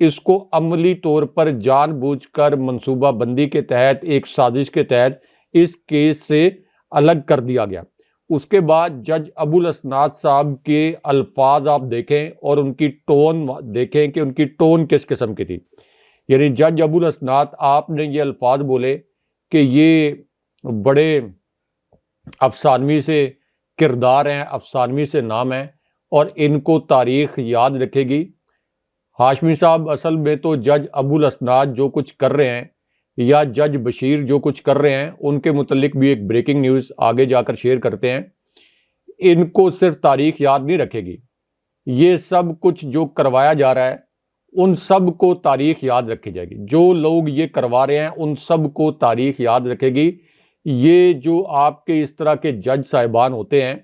اس کو عملی طور پر جان بوجھ کر منصوبہ بندی کے تحت ایک سازش کے تحت اس کیس سے الگ کر دیا گیا۔ اس کے بعد جج ابو الاسناد صاحب کے الفاظ آپ دیکھیں اور ان کی ٹون دیکھیں کہ ان کی ٹون کس قسم کی تھی۔ یعنی جج ابو الاسناد آپ نے یہ الفاظ بولے کہ یہ بڑے افسانوی سے کردار ہیں، افسانوی سے نام ہیں اور ان کو تاریخ یاد رکھے گی۔ ہاشمی صاحب اصل میں تو جج ابو الاسناد جو کچھ کر رہے ہیں یا جج بشیر جو کچھ کر رہے ہیں ان کے متعلق بھی ایک بریکنگ نیوز آگے جا کر شیئر کرتے ہیں۔ ان کو صرف تاریخ یاد نہیں رکھے گی، یہ سب کچھ جو کروایا جا رہا ہے ان سب کو تاریخ یاد رکھی جائے گی۔ جو لوگ یہ کروا رہے ہیں ان سب کو تاریخ یاد رکھے گی۔ یہ جو آپ کے اس طرح کے جج صاحبان ہوتے ہیں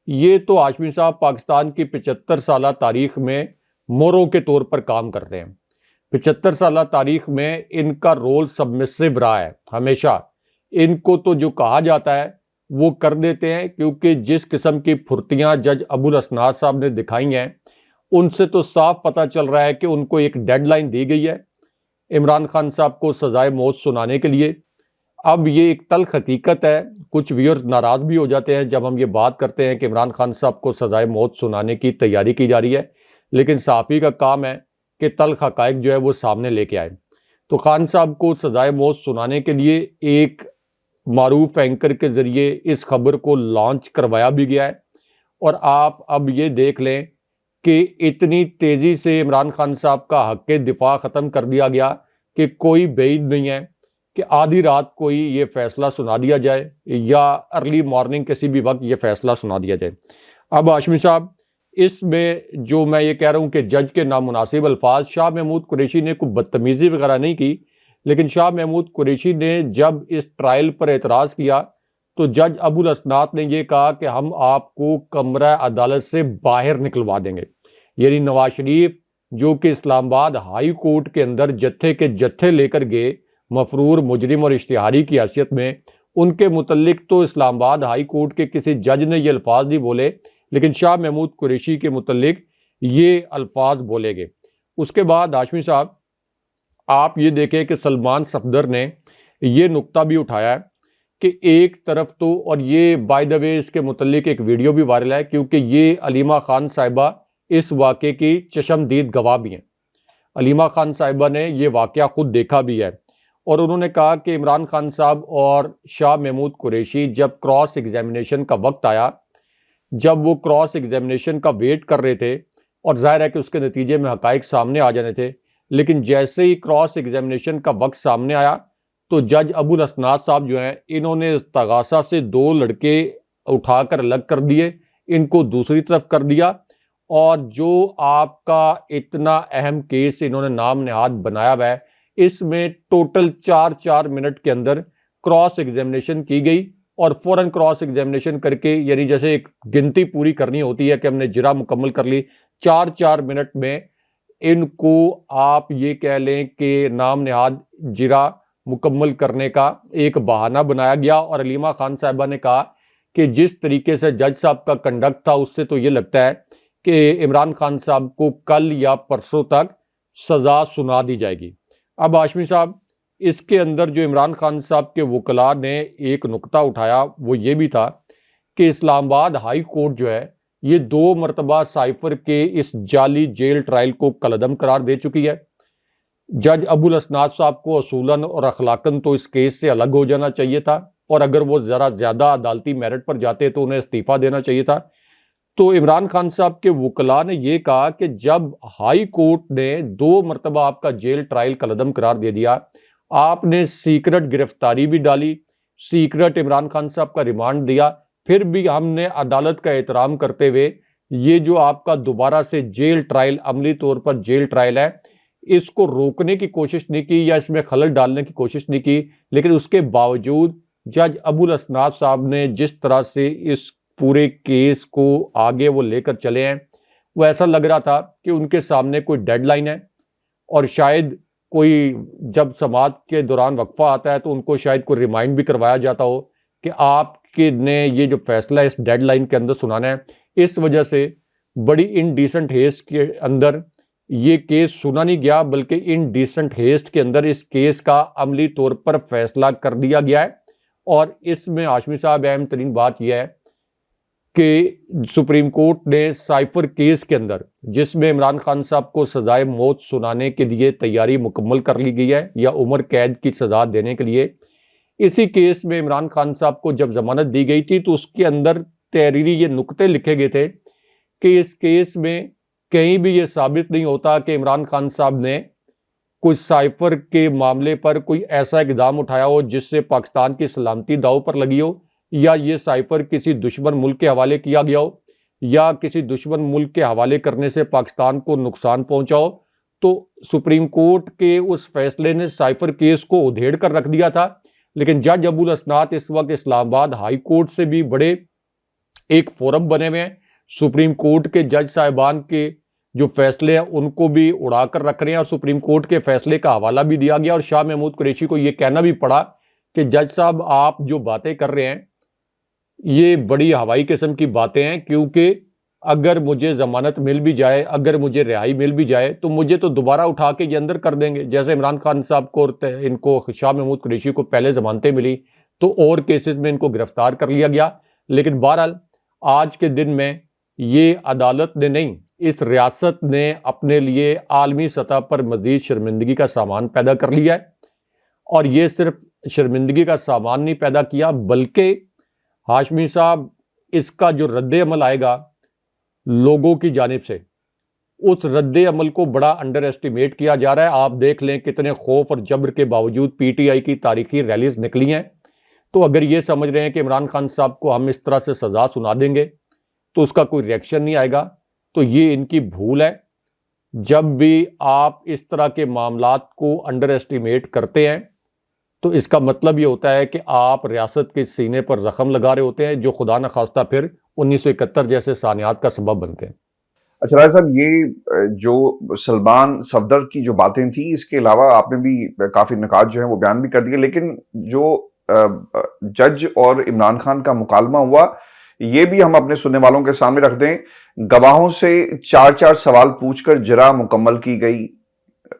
یہ تو ہاشمی صاحب پاکستان کی 75 سالہ تاریخ میں موروں کے طور پر کام کرتے ہیں۔ 75 سالہ تاریخ میں ان کا رول سبمسو رہا ہے ہمیشہ۔ ان کو تو جو کہا جاتا ہے وہ کر دیتے ہیں، کیونکہ جس قسم کی پھرتیاں جج ابو الاسناد صاحب نے دکھائی ہیں ان سے تو صاف پتہ چل رہا ہے کہ ان کو ایک ڈیڈ لائن دی گئی ہے عمران خان صاحب کو سزائے موت سنانے کے لیے۔ اب یہ ایک تلخ حقیقت ہے، کچھ ویورز ناراض بھی ہو جاتے ہیں جب ہم یہ بات کرتے ہیں کہ عمران خان صاحب کو سزائے موت سنانے کی تیاری کی جا رہی ہے، لیکن صحافی کا کام ہے کہ تلخ حقائق جو ہے وہ سامنے لے کے آئے۔ تو خان صاحب کو سزائے موت سنانے کے لیے ایک معروف اینکر کے ذریعے اس خبر کو لانچ کروایا بھی گیا ہے، اور آپ اب یہ دیکھ لیں کہ اتنی تیزی سے عمران خان صاحب کا حق دفاع ختم کر دیا گیا کہ کوئی بعید نہیں ہے کہ آدھی رات کوئی یہ فیصلہ سنا دیا جائے یا ارلی مارننگ کسی بھی وقت یہ فیصلہ سنا دیا جائے۔ اب ہاشمی صاحب اس میں جو میں یہ کہہ رہا ہوں کہ جج کے نامناسب الفاظ، شاہ محمود قریشی نے کوئی بدتمیزی وغیرہ نہیں کی، لیکن شاہ محمود قریشی نے جب اس ٹرائل پر اعتراض کیا تو جج ابو الاسناد نے یہ کہا کہ ہم آپ کو کمرہ عدالت سے باہر نکلوا دیں گے۔ یعنی نواز شریف جو کہ اسلام آباد ہائی کورٹ کے اندر جتھے کے جتھے لے کر گئے مفرور، مجرم اور اشتہاری کی حیثیت میں، ان کے متعلق تو اسلام آباد ہائی کورٹ کے کسی جج نے یہ الفاظ نہیں بولے، لیکن شاہ محمود قریشی کے متعلق یہ الفاظ بولے گئے۔ اس کے بعد ہاشمی صاحب آپ یہ دیکھیں کہ سلمان صفدر نے یہ نقطہ بھی اٹھایا ہے کہ ایک طرف تو، اور یہ بائی دا وے اس کے متعلق ایک ویڈیو بھی وائرل ہے کیونکہ یہ علیمہ خان صاحبہ اس واقعے کی چشمدید گواہ بھی ہیں۔ علیمہ خان صاحبہ نے یہ واقعہ خود دیکھا بھی ہے، اور انہوں نے کہا کہ عمران خان صاحب اور شاہ محمود قریشی جب کراس ایگزامینیشن کا وقت آیا، جب وہ کراس ایگزامینیشن کا ویٹ کر رہے تھے، اور ظاہر ہے کہ اس کے نتیجے میں حقائق سامنے آ جانے تھے، لیکن جیسے ہی کراس ایگزامینیشن کا وقت سامنے آیا تو جج ابو الاسناد صاحب جو ہیں انہوں نے استغاثہ سے 2 لڑکے اٹھا کر الگ کر دیے، ان کو دوسری طرف کر دیا، اور جو آپ کا اتنا اہم کیس انہوں نے نام نہاد بنایا ہوا ہے اس میں ٹوٹل 4 منٹ کے اندر کراس ایگزامینیشن کی گئی، اور فوراً کراس ایگزامینیشن کر کے، یعنی جیسے ایک گنتی پوری کرنی ہوتی ہے کہ ہم نے جرا مکمل کر لی، 4 منٹ میں ان کو آپ یہ کہہ لیں کہ نام نہاد جرا مکمل کرنے کا ایک بہانہ بنایا گیا۔ اور علیمہ خان صاحبہ نے کہا کہ جس طریقے سے جج صاحب کا کنڈکٹ تھا اس سے تو یہ لگتا ہے کہ عمران خان صاحب کو کل یا پرسوں تک سزا سنا دی جائے گی۔ اب ہاشمی صاحب اس کے اندر جو عمران خان صاحب کے وکلاء نے ایک نقطہ اٹھایا وہ یہ بھی تھا کہ اسلام آباد ہائی کورٹ جو ہے یہ 2 مرتبہ سائفر کے اس جعلی جیل ٹرائل کو کالعدم قرار دے چکی ہے۔ جج ابو الاسناد صاحب کو اصولاً اور اخلاقاً تو اس کیس سے الگ ہو جانا چاہیے تھا، اور اگر وہ ذرا زیادہ عدالتی میرٹ پر جاتے تو انہیں استعفیٰ دینا چاہیے تھا۔ تو عمران خان صاحب کے وکلاء نے یہ کہا کہ جب ہائی کورٹ نے 2 مرتبہ آپ کا جیل ٹرائل کالعدم قرار دے دیا، آپ نے سیکرٹ گرفتاری بھی ڈالی، سیکرٹ عمران خان صاحب کا ریمانڈ دیا، پھر بھی ہم نے عدالت کا احترام کرتے ہوئے یہ جو آپ کا دوبارہ سے جیل ٹرائل، عملی طور پر جیل ٹرائل ہے، اس کو روکنے کی کوشش نہیں کی یا اس میں خلل ڈالنے کی کوشش نہیں کی، لیکن اس کے باوجود جج ابو الاسناد صاحب نے جس طرح سے اس پورے کیس کو آگے وہ لے کر چلے ہیں، وہ ایسا لگ رہا تھا کہ ان کے سامنے کوئی ڈیڈ لائن ہے، اور شاید کوئی جب سماعت کے دوران وقفہ آتا ہے تو ان کو شاید کوئی ریمائنڈ بھی کروایا جاتا ہو کہ آپ کے نے یہ جو فیصلہ اس ڈیڈ لائن کے اندر سنانا ہے۔ اس وجہ سے بڑی انڈیسنٹ ہیز کے اندر یہ کیس سنا نہیں گیا بلکہ ان ڈیسنٹ ہیسٹ کے اندر اس کیس کا عملی طور پر فیصلہ کر دیا گیا ہے. اور اس میں ہاشمی صاحب اہم ترین بات یہ ہے کہ سپریم کورٹ نے سائفر کیس کے اندر جس میں عمران خان صاحب کو سزائے موت سنانے کے لیے تیاری مکمل کر لی گئی ہے یا عمر قید کی سزا دینے کے لیے، اسی کیس میں عمران خان صاحب کو جب ضمانت دی گئی تھی تو اس کے اندر تحریری یہ نقطے لکھے گئے تھے کہ اس کیس میں کہیں بھی یہ ثابت نہیں ہوتا کہ عمران خان صاحب نے کوئی سائفر کے معاملے پر کوئی ایسا اقدام اٹھایا ہو جس سے پاکستان کی سلامتی داؤ پر لگی ہو، یا یہ سائفر کسی دشمن ملک کے حوالے کیا گیا ہو، یا کسی دشمن ملک کے حوالے کرنے سے پاکستان کو نقصان پہنچا ہو. تو سپریم کورٹ کے اس فیصلے نے سائفر کیس کو ادھیڑ کر رکھ دیا تھا. لیکن جج ابو الاسناد اس وقت اسلام آباد ہائی کورٹ سے بھی بڑے ایک فورم بنے ہوئے ہیں. سپریم کورٹ کے جج صاحبان کے جو فیصلے ہیں ان کو بھی اڑا کر رکھ رہے ہیں اور سپریم کورٹ کے فیصلے کا حوالہ بھی دیا گیا. اور شاہ محمود قریشی کو یہ کہنا بھی پڑا کہ جج صاحب آپ جو باتیں کر رہے ہیں یہ بڑی ہوائی قسم کی باتیں ہیں، کیونکہ اگر مجھے ضمانت مل بھی جائے، اگر مجھے رہائی مل بھی جائے تو مجھے تو دوبارہ اٹھا کے یہ اندر کر دیں گے. جیسے عمران خان صاحب کو ان کو شاہ محمود قریشی کو پہلے ضمانتیں ملی تو اور کیسز میں ان کو گرفتار کر لیا گیا. لیکن بہرحال آج کے دن میں یہ عدالت نے نہیں، اس ریاست نے اپنے لیے عالمی سطح پر مزید شرمندگی کا سامان پیدا کر لیا ہے. اور یہ صرف شرمندگی کا سامان نہیں پیدا کیا بلکہ ہاشمی صاحب اس کا جو رد عمل آئے گا لوگوں کی جانب سے، اس رد عمل کو بڑا انڈر ایسٹیمیٹ کیا جا رہا ہے. آپ دیکھ لیں کتنے خوف اور جبر کے باوجود پی ٹی آئی کی تاریخی ریلیز نکلی ہیں. تو اگر یہ سمجھ رہے ہیں کہ عمران خان صاحب کو ہم اس طرح سے سزا سنا دیں گے تو اس کا کوئی ریئیکشن نہیں آئے گا تو یہ ان کی بھول ہے. جب بھی آپ اس طرح کے معاملات کو انڈر ایسٹیمیٹ کرتے ہیں تو اس کا مطلب یہ ہوتا ہے کہ آپ ریاست کے سینے پر زخم لگا رہے ہوتے ہیں جو خدا نخواستہ پھر 1971 جیسے سانحات کا سبب بنتے ہیں. اچھا راجہ صاحب، یہ جو سلمان صفدر کی جو باتیں تھیں اس کے علاوہ آپ نے بھی کافی نکات جو ہیں وہ بیان بھی کر دیے، لیکن جو جج اور عمران خان کا مکالمہ ہوا یہ بھی ہم اپنے سننے والوں کے سامنے رکھ دیں. گواہوں سے 4 سوال پوچھ کر جرا مکمل کی گئی.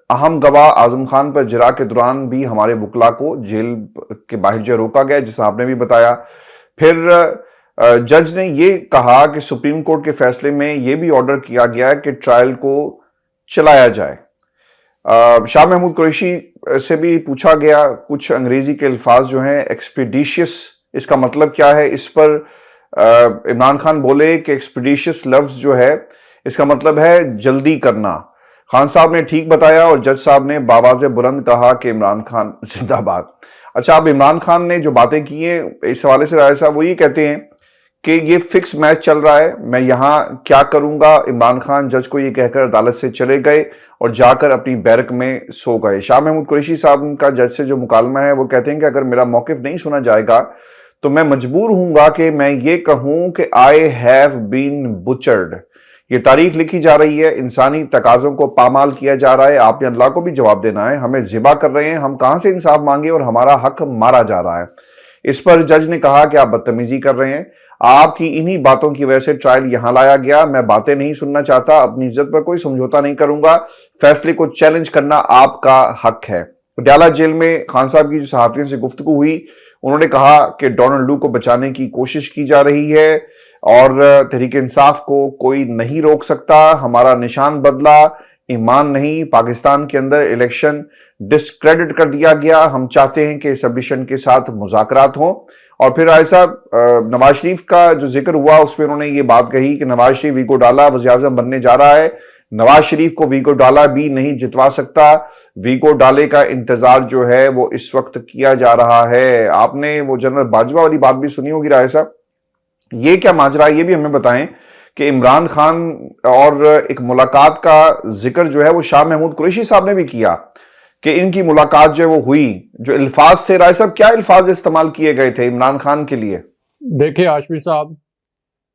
اہم گواہ اعظم خان پر جرا کے دوران بھی ہمارے وکلا کو جیل کے باہر جو روکا گیا جسے آپ نے بھی بتایا. پھر جج نے یہ کہا کہ سپریم کورٹ کے فیصلے میں یہ بھی آرڈر کیا گیا ہے کہ ٹرائل کو چلایا جائے. شاہ محمود قریشی سے بھی پوچھا گیا کچھ انگریزی کے الفاظ جو ہیں ایکسپیڈیشیس، اس کا مطلب کیا ہے. اس پر عمران خان بولے کہ ایکسپیڈیشیس لفظ جو ہے اس کا مطلب ہے جلدی کرنا. خان صاحب نے ٹھیک بتایا اور جج صاحب نے باواز بلند کہا کہ عمران خان زندہ باد. اچھا، اب عمران خان نے جو باتیں کی ہیں اس حوالے سے رائے صاحب وہ یہ کہتے ہیں کہ یہ فکس میچ چل رہا ہے، میں یہاں کیا کروں گا. عمران خان جج کو یہ کہہ کر عدالت سے چلے گئے اور جا کر اپنی بیرک میں سو گئے. شاہ محمود قریشی صاحب کا جج سے جو مکالمہ ہے وہ کہتے ہیں کہ اگر میرا موقف نہیں سنا جائے گا تو میں مجبور ہوں گا کہ میں یہ کہوں کہ I have been butchered. یہ تاریخ لکھی جا رہی ہے، انسانی تقاضوں کو پامال کیا جا رہا ہے. آپ نے اللہ کو بھی جواب دینا ہے، ہمیں ذبح کر رہے ہیں، ہم کہاں سے انصاف مانگے اور ہمارا حق مارا جا رہا ہے. اس پر جج نے کہا کہ آپ بدتمیزی کر رہے ہیں، آپ کی انہی باتوں کی وجہ سے ٹرائل یہاں لایا گیا. میں باتیں نہیں سننا چاہتا، اپنی عزت پر کوئی سمجھوتا نہیں کروں گا، فیصلے کو چیلنج کرنا آپ کا حق ہے. پٹیالہ جیل میں خان صاحب کی جو صحافیوں سے گفتگو ہوئی انہوں نے کہا کہ ڈونلڈ لو کو بچانے کی کوشش کی جا رہی ہے اور تحریک انصاف کو کوئی نہیں روک سکتا. ہمارا نشان بدلا، ایمان نہیں. پاکستان کے اندر الیکشن ڈسکریڈٹ کر دیا گیا. ہم چاہتے ہیں کہ اسٹیبلشمنٹ کے ساتھ مذاکرات ہوں. اور پھر رائے صاحب نواز شریف کا جو ذکر ہوا اس میں انہوں نے یہ بات کہی کہ نواز شریف ویگو ڈالا وزیر اعظم بننے جا رہا ہے. نواز شریف کو ویگو ڈالا بھی نہیں جتوا سکتا. ویگو ڈالے کا انتظار جو ہے وہ اس وقت کیا جا رہا ہے. آپ نے وہ جنرل باجوہ والی بات بھی سنی ہوگی رائے صاحب، یہ کیا ماجرا ہے یہ بھی ہمیں بتائیں کہ عمران خان اور ایک ملاقات کا ذکر جو ہے وہ شاہ محمود قریشی صاحب نے بھی کیا کہ ان کی ملاقات جو وہ ہوئی. جو الفاظ تھے رائے صاحب، کیا الفاظ استعمال کیے گئے تھے عمران خان کے لیے؟ دیکھیں ہاشمی صاحب،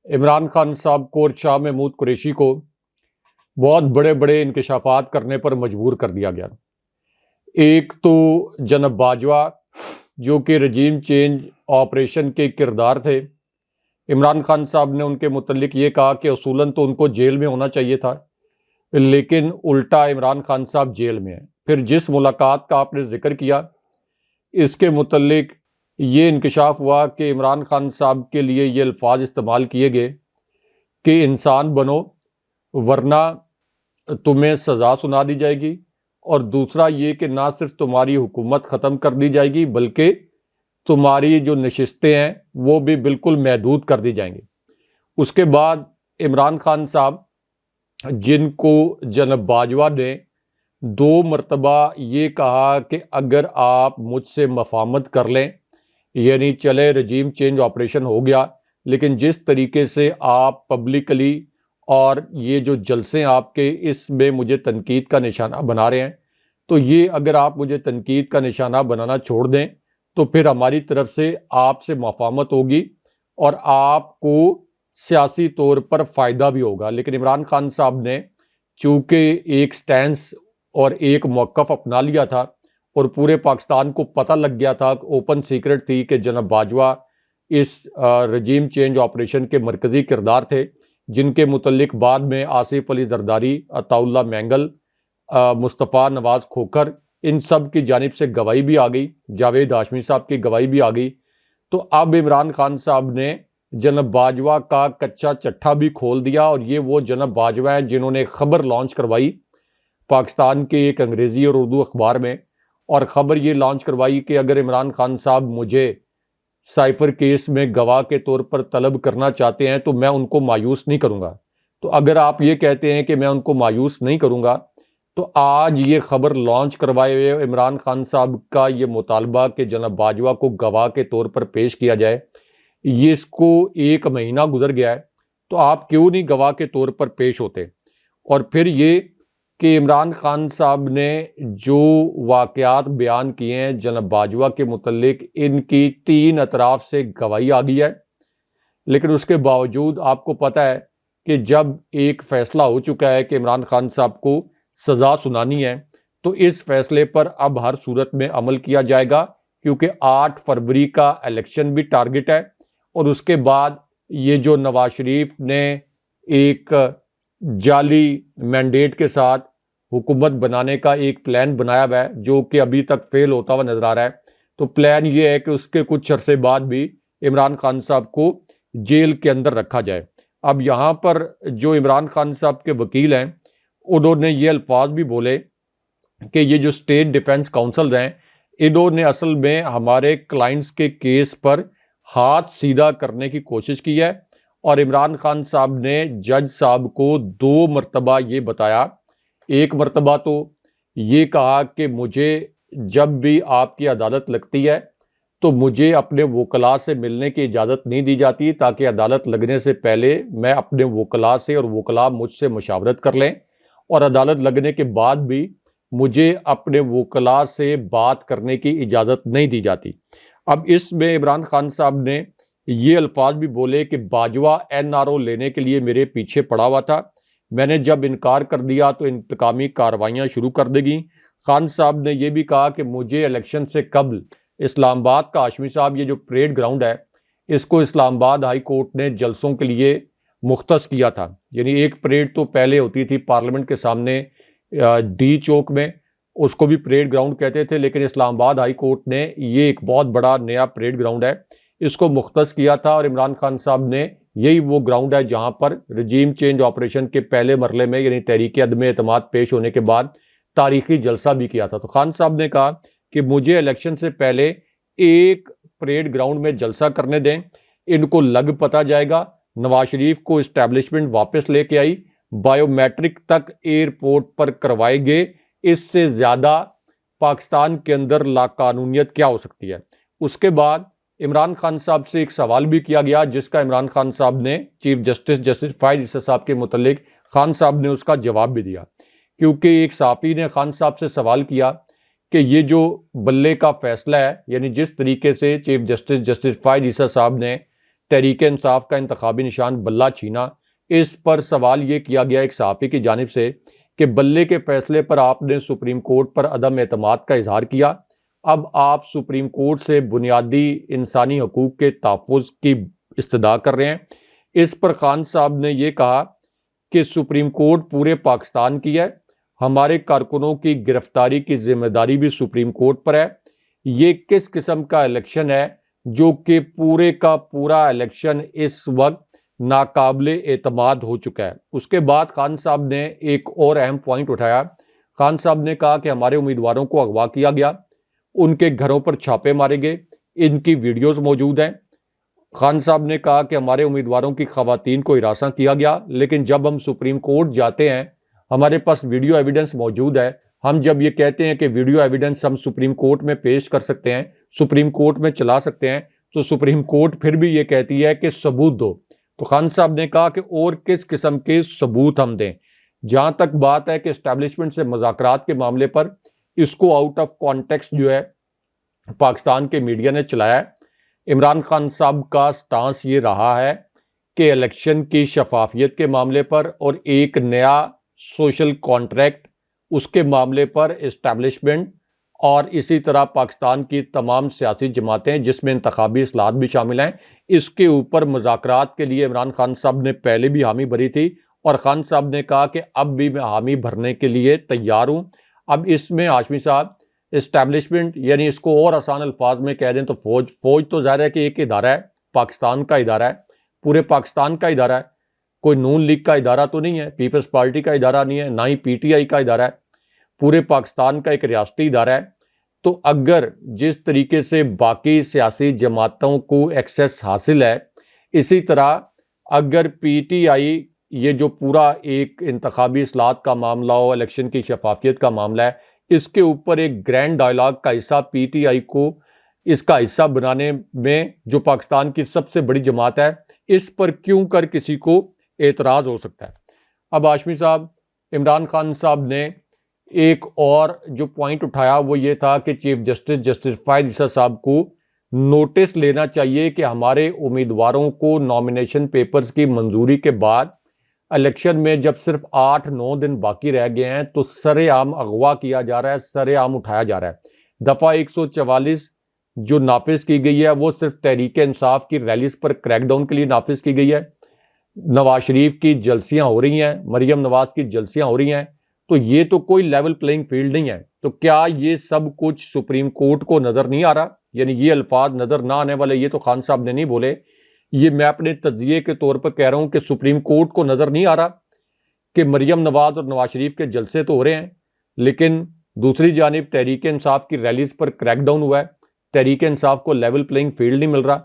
عمران خان صاحب کو اور شاہ محمود قریشی کو بہت بڑے بڑے انکشافات کرنے پر مجبور کر دیا گیا. ایک تو جناب باجوہ جو کہ رجیم چینج آپریشن کے کردار تھے، عمران خان صاحب نے ان کے متعلق یہ کہا کہ اصولاً تو ان کو جیل میں ہونا چاہیے تھا، لیکن الٹا عمران خان صاحب جیل میں ہیں۔ پھر جس ملاقات کا آپ نے ذکر کیا، اس کے متعلق یہ انکشاف ہوا کہ عمران خان صاحب کے لیے یہ الفاظ استعمال کیے گئے کہ انسان بنو ورنہ تمہیں سزا سنا دی جائے گی، اور دوسرا یہ کہ نہ صرف تمہاری حکومت ختم کر دی جائے گی بلکہ تمہاری جو نشستیں ہیں وہ بھی بالکل محدود کر دی جائیں گی۔ اس کے بعد عمران خان صاحب، جن کو جناب باجوہ نے 2 مرتبہ یہ کہا کہ اگر آپ مجھ سے مفاہمت کر لیں، یعنی چلے رجیم چینج آپریشن ہو گیا، لیکن جس طریقے سے آپ پبلکلی اور یہ جو جلسے آپ کے اس میں مجھے تنقید کا نشانہ بنا رہے ہیں، تو یہ اگر آپ مجھے تنقید کا نشانہ بنانا چھوڑ دیں تو پھر ہماری طرف سے آپ سے مفاہمت ہوگی اور آپ کو سیاسی طور پر فائدہ بھی ہوگا۔ لیکن عمران خان صاحب نے چونکہ ایک سٹینس اور ایک موقف اپنا لیا تھا اور پورے پاکستان کو پتہ لگ گیا تھا، اوپن سیکرٹ تھی کہ جناب باجوہ اس رجیم چینج آپریشن کے مرکزی کردار تھے، جن کے متعلق بعد میں آصف علی زرداری، عطا اللہ مینگل، مصطفیٰ نواز کھوکھر، ان سب کی جانب سے گواہی بھی آ گئی، جاوید ہاشمی صاحب کی گواہی بھی آ گئی۔ تو اب عمران خان صاحب نے جناب باجوہ کا کچا چٹھا بھی کھول دیا، اور یہ وہ جناب باجوہ ہیں جنہوں نے خبر لانچ کروائی پاکستان کے ایک انگریزی اور اردو اخبار میں، اور خبر یہ لانچ کروائی کہ اگر عمران خان صاحب مجھے سائفر کیس میں گواہ کے طور پر طلب کرنا چاہتے ہیں تو میں ان کو مایوس نہیں کروں گا۔ تو اگر آپ یہ کہتے ہیں کہ میں ان کو مایوس نہیں کروں گا، تو آج یہ خبر لانچ کروائے ہوئے عمران خان صاحب کا یہ مطالبہ کہ جناب باجوہ کو گواہ کے طور پر پیش کیا جائے، یہ اس کو 1 مہینہ گزر گیا ہے، تو آپ کیوں نہیں گواہ کے طور پر پیش ہوتے؟ اور پھر یہ کہ عمران خان صاحب نے جو واقعات بیان کیے ہیں جناب باجوہ کے متعلق، ان کی 3 اطراف سے گواہی آ گئی ہے، لیکن اس کے باوجود آپ کو پتہ ہے کہ جب ایک فیصلہ ہو چکا ہے کہ عمران خان صاحب کو سزا سنانی ہے، تو اس فیصلے پر اب ہر صورت میں عمل کیا جائے گا، کیونکہ 8 فروری کا الیکشن بھی ٹارگٹ ہے، اور اس کے بعد یہ جو نواز شریف نے ایک جعلی مینڈیٹ کے ساتھ حکومت بنانے کا ایک پلان بنایا ہوا ہے جو کہ ابھی تک فیل ہوتا ہوا نظر آ رہا ہے، تو پلان یہ ہے کہ اس کے کچھ عرصے بعد بھی عمران خان صاحب کو جیل کے اندر رکھا جائے۔ اب یہاں پر جو عمران خان صاحب کے وکیل ہیں، انہوں نے یہ الفاظ بھی بولے کہ یہ جو اسٹیٹ ڈیفنس کونسل ہیں، انہوں نے اصل میں ہمارے کلائنٹس کے کیس پر ہاتھ سیدھا کرنے کی کوشش کی ہے، اور عمران خان صاحب نے جج صاحب کو 2 مرتبہ یہ بتایا۔ ایک مرتبہ تو یہ کہا کہ مجھے جب بھی آپ کی عدالت لگتی ہے تو مجھے اپنے وکلاء سے ملنے کی اجازت نہیں دی جاتی، تاکہ عدالت لگنے سے پہلے میں اپنے وکلاء سے اور وکلاء مجھ سے مشاورت کر لیں، اور عدالت لگنے کے بعد بھی مجھے اپنے وکلاء سے بات کرنے کی اجازت نہیں دی جاتی۔ اب اس میں عمران خان صاحب نے یہ الفاظ بھی بولے کہ باجوہ NRO لینے کے لیے میرے پیچھے پڑا ہوا تھا، میں نے جب انکار کر دیا تو انتقامی کارروائیاں شروع کر دی گئیں۔ خان صاحب نے یہ بھی کہا کہ مجھے الیکشن سے قبل اسلام آباد کا ہاشمی صاحب، یہ جو پریڈ گراؤنڈ ہے، اس کو اسلام آباد ہائی کورٹ نے جلسوں کے لیے مختص کیا تھا، یعنی ایک پریڈ تو پہلے ہوتی تھی پارلیمنٹ کے سامنے ڈی چوک میں، اس کو بھی پریڈ گراؤنڈ کہتے تھے، لیکن اسلام آباد ہائی کورٹ نے یہ ایک بہت بڑا نیا پریڈ گراؤنڈ ہے، اس کو مختص کیا تھا، اور عمران خان صاحب نے یہی وہ گراؤنڈ ہے جہاں پر رجیم چینج آپریشن کے پہلے مرحلے میں، یعنی تحریک عدم اعتماد پیش ہونے کے بعد تاریخی جلسہ بھی کیا تھا۔ تو خان صاحب نے کہا کہ مجھے الیکشن سے پہلے ایک پریڈ گراؤنڈ میں جلسہ کرنے دیں، ان کو لگ پتہ جائے گا، نواز شریف کو اسٹیبلشمنٹ واپس لے کے آئی، بائیو میٹرک تک ایئرپورٹ پر کروائے گئے، اس سے زیادہ پاکستان کے اندر لاقانونیت کیا ہو سکتی ہے؟ اس کے بعد عمران خان صاحب سے ایک سوال بھی کیا گیا، جس کا عمران خان صاحب نے چیف جسٹس فائز عیسی صاحب کے متعلق خان صاحب نے اس کا جواب بھی دیا، کیونکہ ایک صحافی نے خان صاحب سے سوال کیا کہ یہ جو بلے کا فیصلہ ہے، یعنی جس طریقے سے چیف جسٹس فائز عیسی صاحب نے تحریک انصاف کا انتخابی نشان بلہ چھینا، اس پر سوال یہ کیا گیا ایک صحافی کی جانب سے کہ بلے کے فیصلے پر آپ نے سپریم کورٹ پر عدم اعتماد کا اظہار کیا، اب آپ سپریم کورٹ سے بنیادی انسانی حقوق کے تحفظ کی استدعا کر رہے ہیں۔ اس پر خان صاحب نے یہ کہا کہ سپریم کورٹ پورے پاکستان کی ہے، ہمارے کارکنوں کی گرفتاری کی ذمہ داری بھی سپریم کورٹ پر ہے۔ یہ کس قسم کا الیکشن ہے جو کہ پورے کا پورا الیکشن اس وقت ناقابل اعتماد ہو چکا ہے۔ اس کے بعد خان صاحب نے ایک اور اہم پوائنٹ اٹھایا۔ خان صاحب نے کہا کہ ہمارے امیدواروں کو اغوا کیا گیا، ان کے گھروں پر چھاپے مارے گئے، ان کی ویڈیوز موجود ہیں۔ خان صاحب نے کہا کہ ہمارے امیدواروں کی خواتین کو ہراساں کیا گیا، لیکن جب ہم سپریم کورٹ جاتے ہیں ہمارے پاس ویڈیو ایویڈنس موجود ہے۔ ہم جب یہ کہتے ہیں کہ ویڈیو ایویڈنس ہم سپریم کورٹ میں پیش کر سکتے ہیں، سپریم کورٹ میں چلا سکتے ہیں، تو سپریم کورٹ پھر بھی یہ کہتی ہے کہ ثبوت دو۔ تو خان صاحب نے کہا کہ اور کس قسم کے ثبوت ہم دیں؟ جہاں تک بات ہے کہ اسٹیبلشمنٹ سے مذاکرات کے معاملے پر، اس کو آؤٹ آف کانٹیکسٹ جو ہے پاکستان کے میڈیا نے چلایا ہے۔ عمران خان صاحب کا سٹانس یہ رہا ہے کہ الیکشن کی شفافیت کے معاملے پر اور ایک نیا سوشل کانٹریکٹ اس کے معاملے پر اسٹیبلشمنٹ اور اسی طرح پاکستان کی تمام سیاسی جماعتیں جس میں انتخابی اصلاحات بھی شامل ہیں، اس کے اوپر مذاکرات کے لیے عمران خان صاحب نے پہلے بھی حامی بھری تھی، اور خان صاحب نے کہا کہ اب بھی میں حامی بھرنے کے لیے تیار ہوں۔ اب اس میں ہاشمی صاحب اسٹیبلشمنٹ، یعنی اس کو اور آسان الفاظ میں کہہ دیں تو فوج تو ظاہر ہے کہ ایک ادارہ ہے، پاکستان کا ادارہ ہے، پورے پاکستان کا ادارہ ہے، کوئی نون لیگ کا ادارہ تو نہیں ہے، پیپلز پارٹی کا ادارہ نہیں ہے، نہ ہی پی ٹی آئی کا ادارہ ہے، پورے پاکستان کا ایک ریاستی ادارہ ہے۔ تو اگر جس طریقے سے باقی سیاسی جماعتوں کو ایکسیس حاصل ہے، اسی طرح اگر پی ٹی آئی یہ جو پورا ایک انتخابی اصلاحات کا معاملہ ہو، الیکشن کی شفافیت کا معاملہ ہے، اس کے اوپر ایک گرینڈ ڈائیلاگ کا حصہ پی ٹی آئی کو اس کا حصہ بنانے میں، جو پاکستان کی سب سے بڑی جماعت ہے، اس پر کیوں کر کسی کو اعتراض ہو سکتا ہے۔ اب ہاشمی صاحب، عمران خان صاحب نے ایک اور جو پوائنٹ اٹھایا وہ یہ تھا کہ چیف جسٹس فائز عیسیٰ صاحب کو نوٹس لینا چاہیے کہ ہمارے امیدواروں کو نامینیشن پیپرز کی منظوری کے بعد الیکشن میں جب صرف 8-9 دن باقی رہ گئے ہیں تو سر عام اغوا کیا جا رہا ہے، سر عام اٹھایا جا رہا ہے۔ دفعہ 144 جو نافذ کی گئی ہے وہ صرف تحریک انصاف کی ریلیز پر کریک ڈاؤن کے لیے نافذ کی گئی ہے۔ نواز شریف کی جلسیاں ہو رہی ہیں، مریم نواز کی جلسیاں ہو رہی ہیں، تو یہ تو کوئی لیول پلینگ فیلڈ نہیں ہے۔ تو کیا یہ سب کچھ سپریم کورٹ کو نظر نہیں آ رہا؟ یعنی یہ الفاظ نظر نہ آنے والے یہ تو خان صاحب نے نہیں بولے، یہ میں اپنے تجزیے کے طور پر کہہ رہا ہوں کہ سپریم کورٹ کو نظر نہیں آ رہا کہ مریم نواز اور نواز شریف کے جلسے تو ہو رہے ہیں، لیکن دوسری جانب تحریک انصاف کی ریلیز پر کریک ڈاؤن ہوا ہے، تحریک انصاف کو لیول پلینگ فیلڈ نہیں مل رہا۔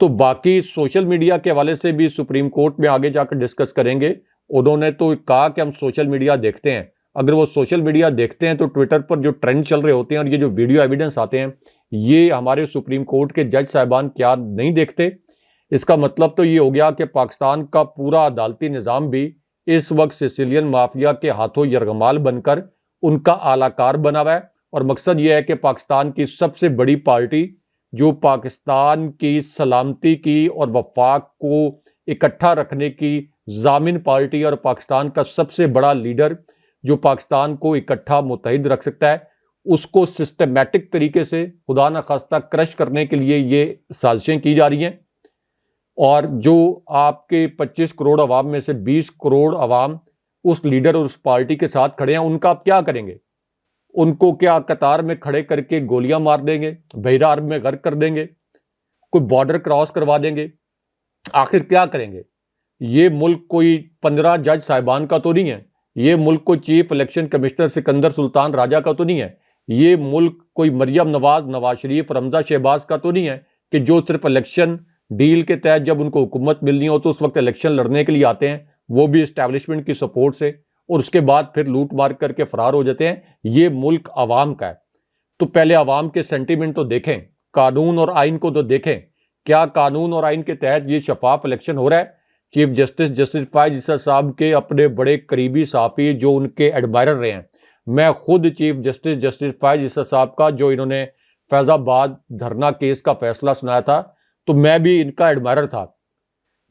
تو باقی سوشل میڈیا کے حوالے سے بھی سپریم کورٹ میں آگے جا کر ڈسکس کریں گے۔ انہوں نے تو کہا کہ ہم سوشل میڈیا دیکھتے ہیں، اگر وہ سوشل میڈیا دیکھتے ہیں تو ٹویٹر پر جو ٹرینڈ چل رہے ہوتے ہیں اور یہ جو ویڈیو ایویڈنس آتے ہیں، یہ ہمارے سپریم کورٹ کے جج صاحبان کیا نہیں دیکھتے؟ اس کا مطلب تو یہ ہو گیا کہ پاکستان کا پورا عدالتی نظام بھی اس وقت سیسیلین مافیا کے ہاتھوں یرغمال بن کر ان کا اعلی کار بنا ہوا ہے، اور مقصد یہ ہے کہ پاکستان کی سب سے بڑی پارٹی جو پاکستان کی سلامتی کی اور وفاق کو اکٹھا رکھنے کی ضامن پارٹی اور پاکستان کا سب سے بڑا لیڈر جو پاکستان کو اکٹھا متحد رکھ سکتا ہے، اس کو سسٹمیٹک طریقے سے خدا نخواستہ کرش کرنے کے لیے یہ سازشیں کی جا رہی ہیں۔ اور جو آپ کے 25 کروڑ عوام میں سے 20 کروڑ عوام اس لیڈر اور اس پارٹی کے ساتھ کھڑے ہیں، ان کا آپ کیا کریں گے؟ ان کو کیا قطار میں کھڑے کر کے گولیاں مار دیں گے، بحیرہ عرب میں غرق کر دیں گے، کوئی بارڈر کراس کروا دیں گے؟ آخر کیا کریں گے؟ یہ ملک کوئی 15 جج صاحبان کا تو نہیں ہے، یہ ملک کوئی چیف الیکشن کمشنر سکندر سلطان راجہ کا تو نہیں ہے، یہ ملک کوئی مریم نواز، نواز شریف، رمزہ شہباز کا تو نہیں ہے کہ جو صرف الیکشن ڈیل کے تحت جب ان کو حکومت ملنی ہو تو اس وقت الیکشن لڑنے کے لیے آتے ہیں، وہ بھی اسٹیبلشمنٹ کی سپورٹ سے، اور اس کے بعد پھر لوٹ مار کر کے فرار ہو جاتے ہیں۔ یہ ملک عوام کا ہے، تو پہلے عوام کے سینٹیمنٹ تو دیکھیں، قانون اور آئین کو تو دیکھیں، کیا قانون اور آئین کے تحت یہ شفاف الیکشن ہو رہا ہے؟ چیف جسٹس فائز عیسیٰ صاحب کے اپنے بڑے قریبی صحافی جو ان کے ایڈمائرر رہے ہیں، میں خود چیف جسٹس فائز عیسیٰ صاحب کا جو انہوں نے فیض آباد دھرنا کیس کا فیصلہ سنایا تھا تو میں بھی ان کا ایڈمائرر تھا،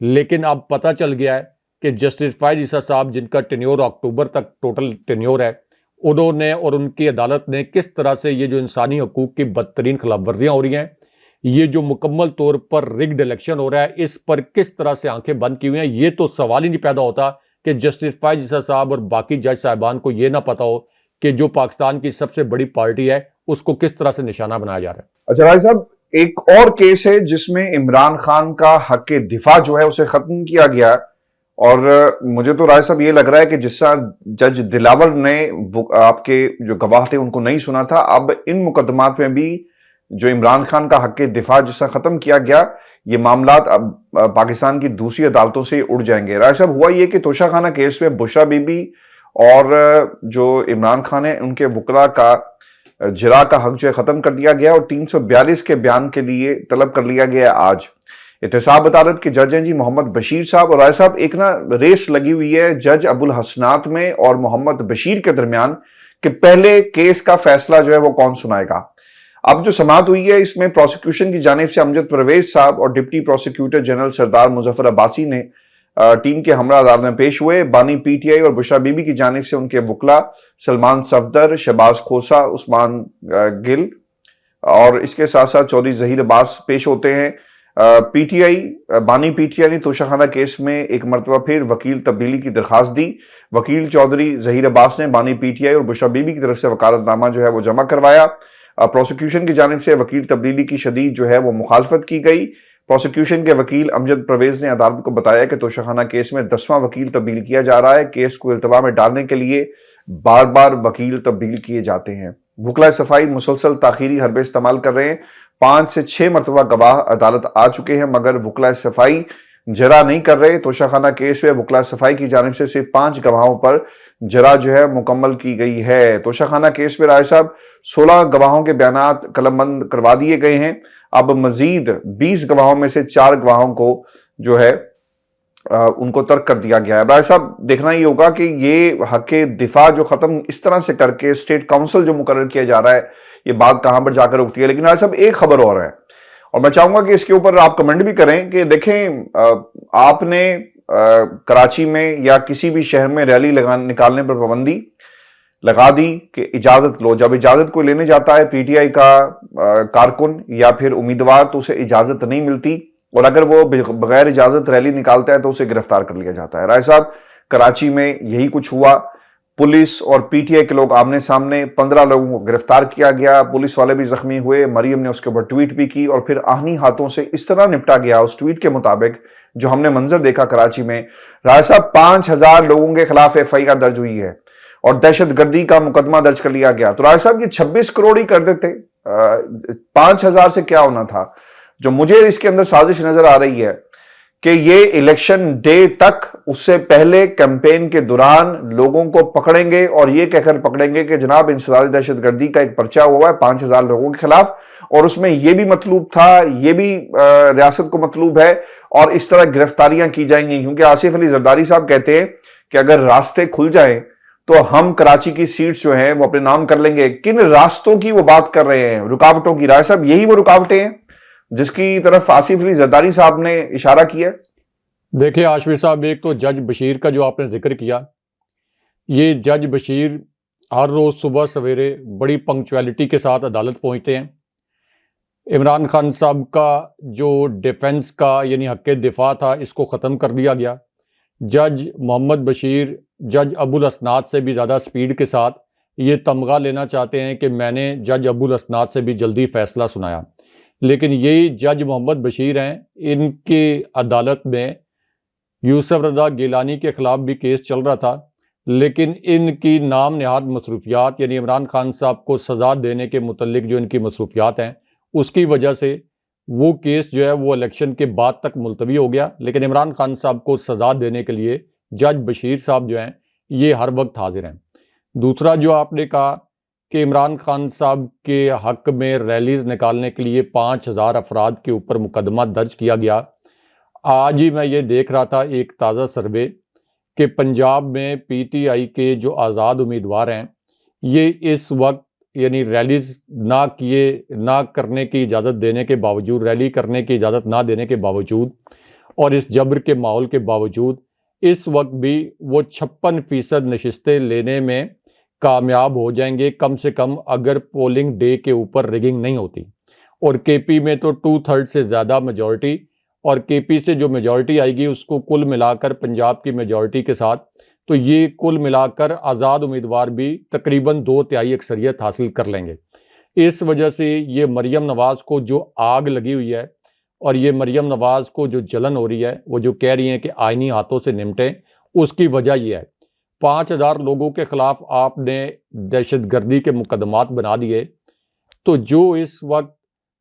لیکن اب پتہ چل گیا ہے کہ جسٹس فائز عیسیٰ صاحب جن کا ٹینیور اکتوبر تک ٹوٹل ٹینیور ہے، انہوں نے اور ان کی عدالت نے کس طرح سے یہ جو انسانی حقوق کی بدترین خلاف ورزیاں ہو رہی ہیں، یہ جو مکمل طور پر رگڈ الیکشن ہو رہا ہے، اس پر کس طرح سے آنکھیں بند کی ہوئی ہیں، یہ تو سوال ہی نہیں پیدا ہوتا کہ جسٹس فائز عیسیٰ صاحب اور باقی جج صاحبان کو یہ نہ پتا ہو کہ جو پاکستان کی سب سے بڑی پارٹی ہے اس کو کس طرح سے نشانہ بنایا جا رہا ہے. اچھا راج صاحب، ایک اور کیس ہے جس میں عمران خان کا حق دفاع جو ہے اسے ختم کیا گیا، اور مجھے تو راج صاحب یہ لگ رہا ہے کہ جس طرح جج دلاور نے آپ کے جو گواہ تھے ان کو نہیں سنا تھا، اب ان مقدمات میں بھی جو عمران خان کا حق دفاع جس طرح ختم کیا گیا، یہ معاملات اب پاکستان کی دوسری عدالتوں سے اڑ جائیں گے. راج صاحب، ہوا یہ کہ توشہ خانہ کیس میں بشرا بی بی اور جو عمران خان ہیں ان کے وکلاء کا جرا کا حق جو ہے ختم کر دیا گیا اور 342 کے بیان کے لیے طلب کر لیا گیا آج. احتساب عدالت کے جج ہیں جی محمد بشیر صاحب، اور رائے صاحب ایک ریس لگی ہوئی ہے جج ابو الحسنات میں اور محمد بشیر کے درمیان کہ پہلے کیس کا فیصلہ جو ہے وہ کون سنائے گا. اب جو سماعت ہوئی ہے اس میں پروسیکیوشن کی جانب سے امجد پرویز صاحب اور ڈپٹی پروسیکیوٹر جنرل سردار مظفر عباسی نے ٹیم کے ہمراہ عدالت میں پیش ہوئے. بانی پی ٹی آئی اور بشرا بی بی کی جانب سے ان کے وکلاء سلمان صفدر، شہباز کھوسا، عثمان گل اور اس کے ساتھ ساتھ چودھری ظہیر عباس پیش ہوتے ہیں. پی ٹی آئی بانی پی ٹی آئی نے توشہ خانہ کیس میں ایک مرتبہ پھر وکیل تبدیلی کی درخواست دی. وکیل چودھری ظہیر عباس نے بانی پی ٹی آئی اور بشرا بی بی کی طرف سے وکالت نامہ جو ہے وہ جمع کروایا. پروسیکیوشن کی جانب سے وکیل تبدیلی کی شدید جو ہے وہ مخالفت کی گئی. پروسیکیوشن کے وکیل امجد پرویز نے عدالت کو بتایا کہ توشہ خانہ کیس میں 10واں وکیل تبدیل کیا جا رہا ہے. کیس کو التوا میں ڈالنے کے لیے بار بار وکیل تبدیل کیے جاتے ہیں. وکلاء صفائی مسلسل تاخیری حربے استعمال کر رہے ہیں. 5 سے 6 مرتبہ گواہ عدالت آ چکے ہیں مگر وکلاء صفائی جرا نہیں کر رہے. توشہ خانہ کیس میں وکلاء صفائی کی جانب سے صرف 5 گواہوں پر جرا جو ہے مکمل کی گئی ہے. توشہ خانہ کیس میں رائے صاحب 16 گواہوں کے بیانات قلم بند کروا دیے گئے ہیں. اب مزید 20 گواہوں میں سے 4 گواہوں کو جو ہے ان کو ترک کر دیا گیا ہے. رائے صاحب دیکھنا یہ ہوگا کہ یہ حق دفاع جو ختم اس طرح سے کر کے اسٹیٹ کاؤنسل جو مقرر کیا جا رہا ہے یہ بات کہاں پر جا کر رکتی ہے. لیکن رائے صاحب ایک خبر اور ہے اور میں چاہوں گا کہ اس کے اوپر آپ کمنٹ بھی کریں کہ دیکھیں آپ نے کراچی میں یا کسی بھی شہر میں ریلی نکالنے پر پابندی لگا دی کہ اجازت لو. جب اجازت کوئی لینے جاتا ہے پی ٹی آئی کا کارکن یا پھر امیدوار تو اسے اجازت نہیں ملتی اور اگر وہ بغیر اجازت ریلی نکالتا ہے تو اسے گرفتار کر لیا جاتا ہے. رائے صاحب کراچی میں یہی کچھ ہوا. پولیس اور پی ٹی آئی کے لوگ آمنے سامنے، 15 لوگوں کو گرفتار کیا گیا. پولیس والے بھی زخمی ہوئے. مریم نے اس کے اوپر ٹویٹ بھی کی اور پھر آہنی ہاتھوں سے اس طرح نپٹا گیا اس ٹویٹ کے مطابق جو ہم نے منظر دیکھا کراچی میں. رائے صاحب 5000 لوگوں کے خلاف ایف آئی آر درج ہوئی ہے اور دہشت گردی کا مقدمہ درج کر لیا گیا. تو رائے صاحب یہ 26 کروڑ ہی کر دیتے، 5000 سے کیا ہونا تھا. جو مجھے اس کے اندر سازش نظر آ رہی ہے کہ یہ الیکشن ڈے تک اس سے پہلے کیمپین کے دوران لوگوں کو پکڑیں گے اور یہ کہہ کر پکڑیں گے کہ جناب انسداد دہشت گردی کا ایک پرچہ ہوا ہے 5000 لوگوں کے خلاف اور اس میں یہ بھی مطلوب تھا، یہ بھی ریاست کو مطلوب ہے اور اس طرح گرفتاریاں کی جائیں گی. کیونکہ آصف علی زرداری صاحب کہتے ہیں کہ اگر راستے کھل جائیں تو ہم کراچی کی سیٹس جو ہیں وہ اپنے نام کر لیں گے. کن راستوں کی وہ بات کر رہے ہیں؟ رکاوٹوں کی. رائے صاحب یہی وہ رکاوٹیں ہیں جس کی طرف آصف علی زرداری صاحب نے اشارہ کیا. دیکھیں عاشور صاحب، ایک تو جج بشیر کا جو آپ نے ذکر کیا، یہ جج بشیر ہر روز صبح سویرے بڑی پنکچویلٹی کے ساتھ عدالت پہنچتے ہیں. عمران خان صاحب کا جو ڈیفنس کا یعنی حق دفاع تھا اس کو ختم کر دیا گیا. جج محمد بشیر جج ابو الحسنات سے بھی زیادہ سپیڈ کے ساتھ یہ تمغہ لینا چاہتے ہیں کہ میں نے جج ابو الحسنات سے بھی جلدی فیصلہ سنایا. لیکن یہی جج محمد بشیر ہیں، ان کی عدالت میں یوسف رضا گیلانی کے خلاف بھی کیس چل رہا تھا لیکن ان کی نام نہاد مصروفیات یعنی عمران خان صاحب کو سزا دینے کے متعلق جو ان کی مصروفیات ہیں اس کی وجہ سے وہ کیس جو ہے وہ الیکشن کے بعد تک ملتوی ہو گیا. لیکن عمران خان صاحب کو سزا دینے کے لیے جج بشیر صاحب جو ہیں یہ ہر وقت حاضر ہیں. دوسرا جو آپ نے کہا کہ عمران خان صاحب کے حق میں ریلیز نکالنے کے لیے 5000 افراد کے اوپر مقدمہ درج کیا گیا. آج ہی میں یہ دیکھ رہا تھا ایک تازہ سروے کہ پنجاب میں پی ٹی آئی کے جو آزاد امیدوار ہیں یہ اس وقت یعنی ریلیز نہ کرنے کی اجازت دینے کے باوجود، ریلی کرنے کی اجازت نہ دینے کے باوجود اور اس جبر کے ماحول کے باوجود اس وقت بھی وہ 56% نشستیں لینے میں کامیاب ہو جائیں گے کم سے کم اگر پولنگ ڈے کے اوپر ریگنگ نہیں ہوتی. اور کے پی میں تو 2/3 سے زیادہ میجورٹی اور کے پی سے جو میجورٹی آئے گی اس کو کل ملا کر پنجاب کی میجورٹی کے ساتھ تو یہ کل ملا کر آزاد امیدوار بھی تقریباً 2/3 اکثریت حاصل کر لیں گے۔ اس وجہ سے یہ مریم نواز کو جو آگ لگی ہوئی ہے اور یہ مریم نواز کو جو جلن ہو رہی ہے، وہ جو کہہ رہی ہیں کہ آئینی ہاتھوں سے نمٹیں، اس کی وجہ یہ ہے 5000 لوگوں کے خلاف آپ نے دہشت گردی کے مقدمات بنا دیے، تو جو اس وقت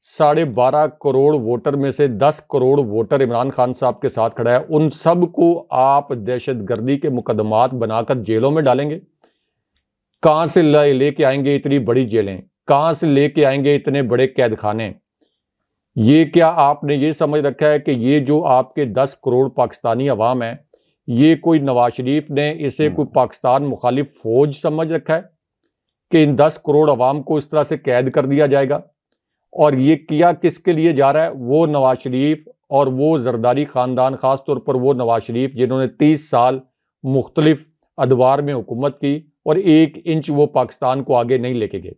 12.5 کروڑ ووٹر میں سے 10 کروڑ ووٹر عمران خان صاحب کے ساتھ کھڑا ہے، ان سب کو آپ دہشت گردی کے مقدمات بنا کر جیلوں میں ڈالیں گے؟ کہاں سے لے کے آئیں گے اتنی بڑی جیلیں؟ کہاں سے لے کے آئیں گے اتنے بڑے قید خانے؟ یہ کیا آپ نے یہ سمجھ رکھا ہے کہ یہ جو آپ کے 10 کروڑ پاکستانی عوام ہیں، یہ کوئی نواز شریف نے اسے کوئی پاکستان مخالف فوج سمجھ رکھا ہے کہ ان 10 کروڑ عوام کو اس طرح سے قید کر دیا جائے گا؟ اور یہ کیا کس کے لیے جا رہا ہے؟ وہ نواز شریف اور وہ زرداری خاندان، خاص طور پر وہ نواز شریف جنہوں نے 30 سال مختلف ادوار میں حکومت کی اور 1 انچ وہ پاکستان کو آگے نہیں لے کے گئے۔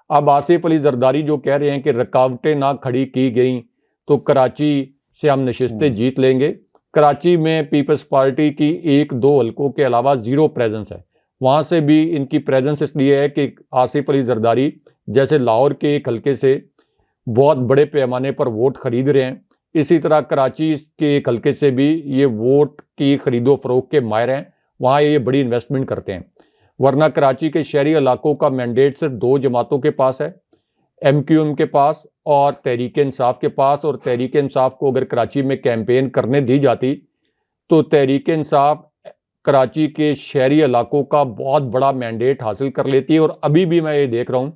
اب آصف علی زرداری جو کہہ رہے ہیں کہ رکاوٹیں نہ کھڑی کی گئیں تو کراچی سے ہم نشستیں جیت لیں گے۔ کراچی میں پیپلز پارٹی کی 1-2 حلقوں کے علاوہ 0 پریزنس ہے، وہاں سے بھی ان کی پریزنس اس لیے ہے کہ آصف علی زرداری جیسے لاہور کے ایک حلقے سے بہت بڑے پیمانے پر ووٹ خرید رہے ہیں، اسی طرح کراچی کے ایک حلقے سے بھی یہ ووٹ کی خرید و فروخت کے ماہر ہیں، وہاں یہ بڑی انویسٹمنٹ کرتے ہیں۔ ورنہ کراچی کے شہری علاقوں کا مینڈیٹ صرف 2 جماعتوں کے پاس ہے، ایم کیو ایم کے پاس اور تحریک انصاف کے پاس، اور تحریک انصاف کو اگر کراچی میں کیمپین کرنے دی جاتی تو تحریک انصاف کراچی کے شہری علاقوں کا بہت بڑا مینڈیٹ حاصل کر لیتی ہے۔ اور ابھی بھی میں یہ دیکھ رہا ہوں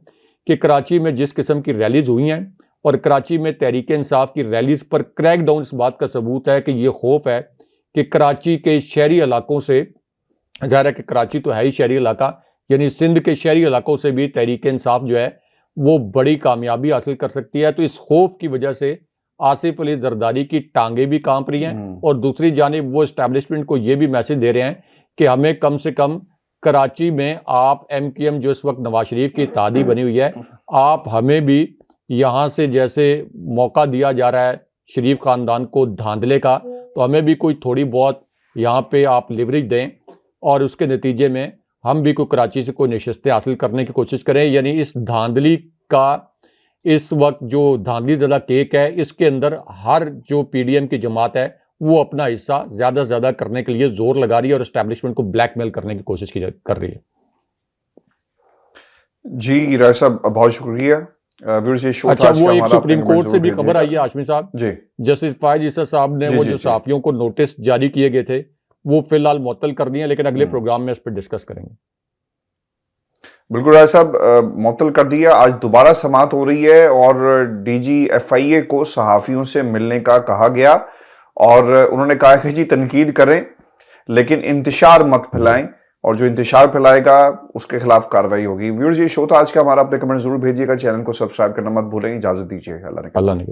کہ کراچی میں جس قسم کی ریلیز ہوئی ہیں اور کراچی میں تحریک انصاف کی ریلیز پر کریک ڈاؤن اس بات کا ثبوت ہے کہ یہ خوف ہے کہ کراچی کے شہری علاقوں سے، ظاہر ہے کہ کراچی تو ہے ہی شہری علاقہ، یعنی سندھ کے شہری علاقوں سے بھی تحریک انصاف جو ہے وہ بڑی کامیابی حاصل کر سکتی ہے۔ تو اس خوف کی وجہ سے آصف علی زرداری کی ٹانگیں بھی کانپ رہی ہیں، اور دوسری جانب وہ اسٹیبلشمنٹ کو یہ بھی میسج دے رہے ہیں کہ ہمیں کم سے کم کراچی میں آپ ایم کیو ایم جو اس وقت نواز شریف کی اتحادی بنی ہوئی ہے، آپ ہمیں بھی یہاں سے جیسے موقع دیا جا رہا ہے شریف خاندان کو دھاندلے کا، تو ہمیں بھی کوئی تھوڑی بہت یہاں پہ آپ لیوریج دیں اور اس کے نتیجے میں ہم بھی کوئی کراچی سے کوئی نشستیں حاصل کرنے کی کوشش کریں۔ یعنی اس دھاندلی کا اس وقت جو دھاندلی زدہ کیک ہے، اس کے اندر ہر جو پی ڈی ایم کی جماعت ہے وہ اپنا حصہ زیادہ سے زیادہ کرنے کے لیے زور لگا رہی ہے اور اسٹیبلشمنٹ کو بلیک میل کرنے کی کوشش کر رہی ہے۔ جی رائے صاحب بہت شکریہ۔ اچھا، وہ ایک سپریم کورٹ سے بھی خبر آئی ہے ہاشمی صاحب، جی جسٹس فائز عیسیٰ صاحب نے وہ جو صحافیوں کو نوٹس جاری کیے گئے تھے وہ فی الحال معطل کر دیے ہیں، لیکن اگلے پروگرام میں اس پہ ڈسکس کریں گے۔ بالکل رائے صاحب، معطل کر دیا۔ آج دوبارہ سماعت ہو رہی ہے اور ڈی جی ایف آئی اے کو صحافیوں سے ملنے کا کہا گیا، اور انہوں نے کہا کہ جی تنقید کریں لیکن انتشار مت پھیلائیں، اور جو انتشار پھیلائے گا اس کے خلاف کارروائی ہوگی۔ ویورز، یہ شو تھا آج کا ہمارا، اپنے کمنٹ ضرور بھیجیے گا، چینل کو سبسکرائب کرنا مت بھولیں۔ اجازت دیجیے، اللہ نے